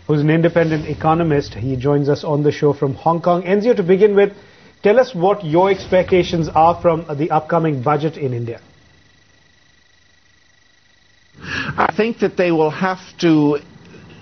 who's an independent economist. He joins us on the show from Hong Kong. Enzio, to begin with, tell us what your expectations are from the upcoming budget in India. I think that they will have to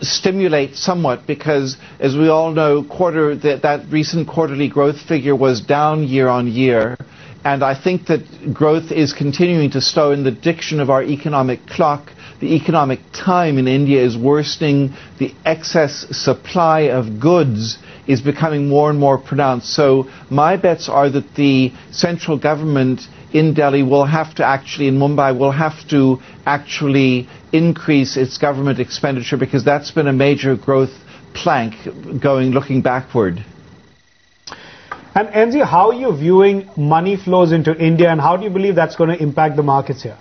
stimulate somewhat because, as we all know, that recent quarterly growth figure was down year on year. And I think that growth is continuing to slow. In the diction of our economic clock, the economic time in India is worsening. The excess supply of goods is becoming more and more pronounced. So my bets are that the central government in Delhi will have to actually, in Mumbai, will have to actually increase its government expenditure because that's been a major growth plank looking backward. And Enzio, how are you viewing money flows into India, and how do you believe that's going to impact the markets here?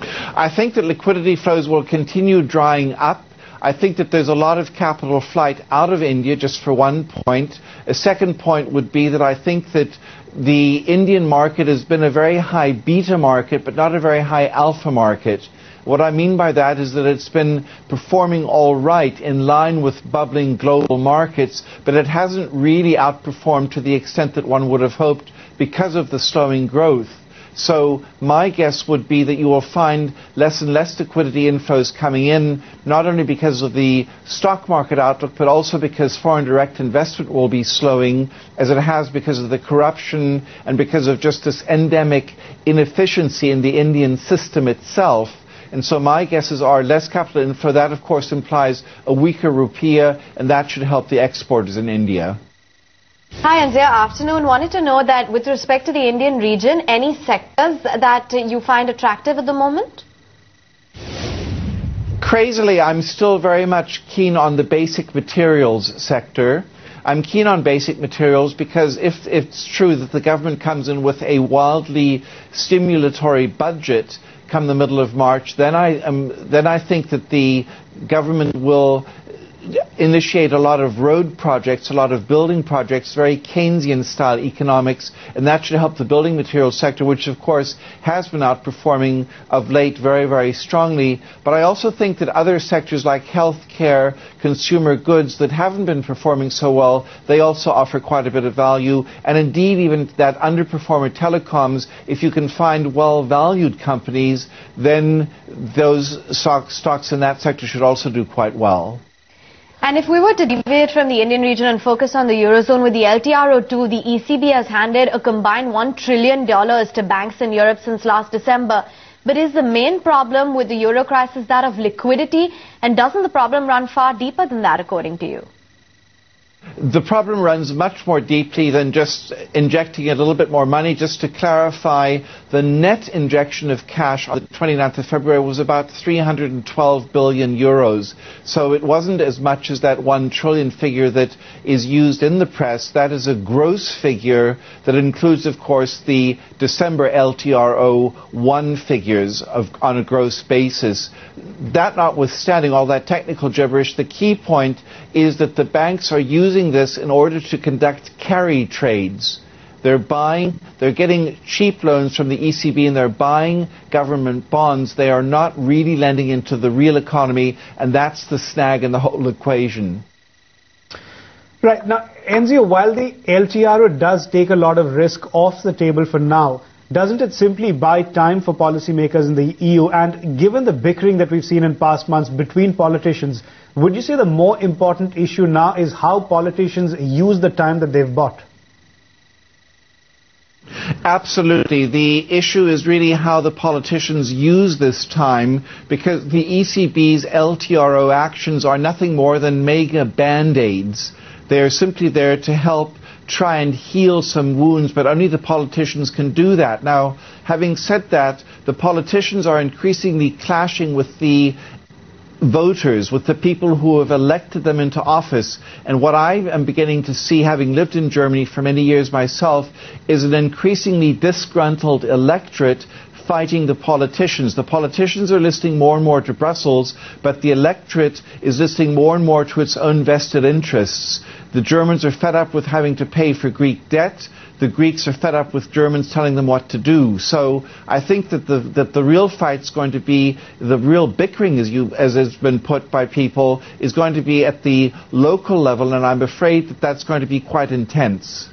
I think that liquidity flows will continue drying up. I think that there's a lot of capital flight out of India, just for one point. A second point would be that I think that the Indian market has been a very high beta market, but not a very high alpha market. What I mean by that is that it's been performing all right in line with bubbling global markets, but it hasn't really outperformed to the extent that one would have hoped because of the slowing growth. So my guess would be that you will find less and less liquidity inflows coming in, not only because of the stock market outlook, but also because foreign direct investment will be slowing, as it has because of the corruption and because of just this endemic inefficiency in the Indian system itself. And so my guesses are less capital inflow. That, of course, implies a weaker rupiah, and that should help the exporters in India. Hi, Enzio. Afternoon. Wanted to know that with respect to the Indian region, any sectors that you find attractive at the moment? Crazily, I'm still very much keen on the basic materials sector. I'm keen on basic materials because if it's true that the government comes in with a wildly stimulatory budget come the middle of March, then I think that the government will initiate a lot of road projects, a lot of building projects, very Keynesian-style economics, and that should help the building materials sector, which, of course, has been outperforming of late very, very strongly. But I also think that other sectors like healthcare, consumer goods that haven't been performing so well, they also offer quite a bit of value. And indeed, even that underperformer telecoms, if you can find well-valued companies, then those stocks in that sector should also do quite well. And if we were to deviate from the Indian region and focus on the Eurozone, with the LTRO2, the ECB has handed a combined $1 trillion to banks in Europe since last December. But is the main problem with the Euro crisis that of liquidity? And doesn't the problem run far deeper than that, according to you? The problem runs much more deeply than just injecting a little bit more money. Just to clarify, the net injection of cash on the 29th of February was about 312 billion euros. So it wasn't as much as that 1 trillion figure that is used in the press. That is a gross figure that includes, of course, the December LTRO1 figures on a gross basis. That notwithstanding all that technical gibberish, the key point is that the banks are using this in order to conduct carry trades. They're getting cheap loans from the ECB and they're buying government bonds. They are not really lending into the real economy, and that's the snag in the whole equation. Right. Now, Enzio, while the LTRO does take a lot of risk off the table for now, doesn't it simply buy time for policymakers in the EU? And given the bickering that we've seen in past months between politicians, would you say the more important issue now is how politicians use the time that they've bought? Absolutely. The issue is really how the politicians use this time, because the ECB's LTRO actions are nothing more than mega band-aids. They are simply there to help try and heal some wounds, but only the politicians can do that. Now, having said that, the politicians are increasingly clashing with the voters, with the people who have elected them into office. And what I am beginning to see, having lived in Germany for many years myself, is an increasingly disgruntled electorate fighting the politicians. The politicians are listening more and more to Brussels, but the electorate is listening more and more to its own vested interests. The Germans are fed up with having to pay for Greek debt. The Greeks are fed up with Germans telling them what to do. So I think that the real fight's going to be, the real bickering, as has been put by people, is going to be at the local level, and I'm afraid that that's going to be quite intense.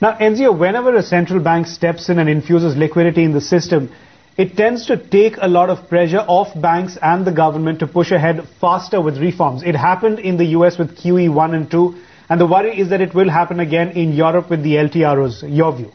Now, Enzio, whenever a central bank steps in and infuses liquidity in the system, it tends to take a lot of pressure off banks and the government to push ahead faster with reforms. It happened in the US with QE 1 and 2, and the worry is that it will happen again in Europe with the LTROs. Your view?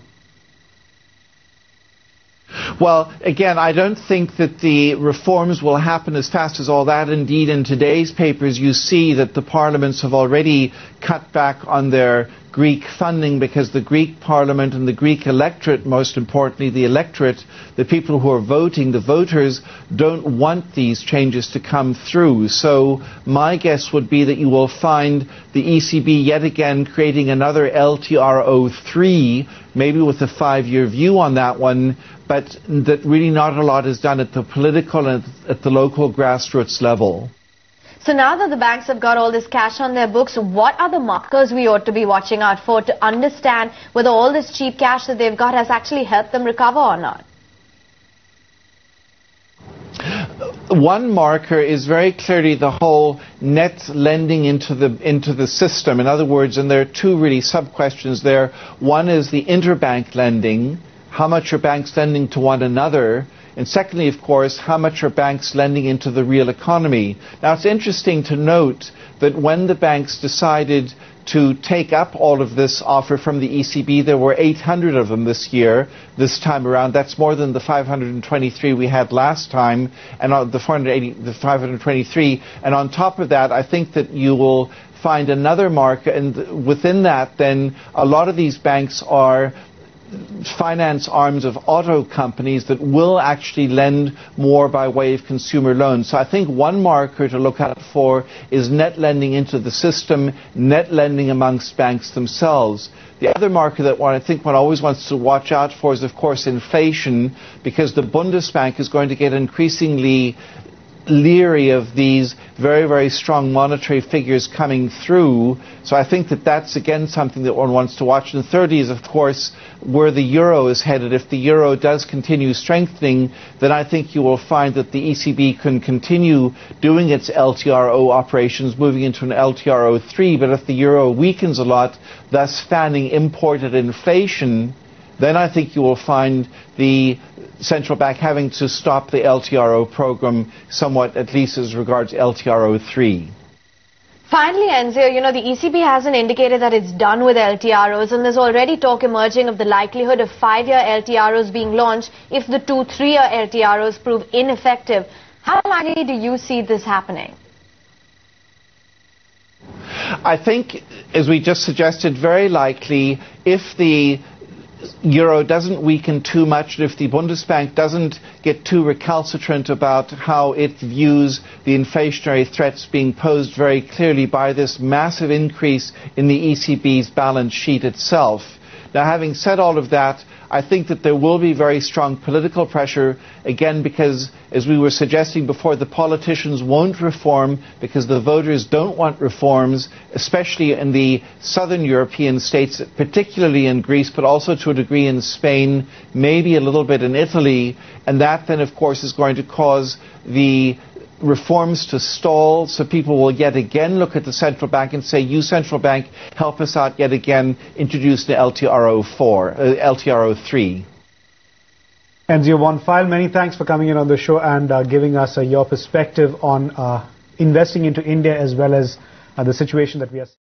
Well, again, I don't think that the reforms will happen as fast as all that. Indeed, in today's papers, you see that the parliaments have already cut back on their Greek funding because the Greek parliament and the Greek electorate, most importantly the electorate, the people who are voting, the voters, don't want these changes to come through. So my guess would be that you will find the ECB yet again creating another LTRO3, maybe with a 5-year view on that one, but that really not a lot is done at the political and at the local grassroots level. So now that the banks have got all this cash on their books, what are the markers we ought to be watching out for to understand whether all this cheap cash that they've got has actually helped them recover or not? One marker is very clearly the whole net lending into the system. In other words, and there are two really sub-questions there. One is the interbank lending. How much are banks lending to one another? And secondly, of course, how much are banks lending into the real economy? Now, it's interesting to note that when the banks decided to take up all of this offer from the ECB, there were 800 of them this time around. That's more than the 523 we had last time, and the 523. And on top of that, I think that you will find another marker, and within that, then a lot of these banks are finance arms of auto companies that will actually lend more by way of consumer loans. So I think one marker to look out for is net lending into the system, net lending amongst banks themselves. The other marker that I think one always wants to watch out for is, of course, inflation, because the Bundesbank is going to get increasingly leery of these very, very strong monetary figures coming through. So I think that that's again something that one wants to watch. And thirdly is, of course, where the euro is headed. If the euro does continue strengthening, then I think you will find that the ECB can continue doing its LTRO operations, moving into an LTRO3. But if the euro weakens a lot, thus fanning imported inflation, then I think you will find the central bank having to stop the LTRO program somewhat, at least as regards LTRO3. Finally, Enzio, the ECB hasn't indicated that it's done with LTROs, and there's already talk emerging of the likelihood of 5-year LTROs being launched if the 2-3-year LTROs prove ineffective. How likely do you see this happening? I think, as we just suggested, very likely if the euro doesn't weaken too much, and if the Bundesbank doesn't get too recalcitrant about how it views the inflationary threats being posed very clearly by this massive increase in the ECB's balance sheet itself. Now, having said all of that, I think that there will be very strong political pressure, again, because, as we were suggesting before, the politicians won't reform because the voters don't want reforms, especially in the southern European states, particularly in Greece, but also to a degree in Spain, maybe a little bit in Italy. And that then, of course, is going to cause the reforms to stall, so people will yet again look at the central bank and say, you central bank, help us out yet again, introduce the LTRO3. Enzio von Pfeil, many thanks for coming in on the show and giving us your perspective on investing into India as well as the situation that we are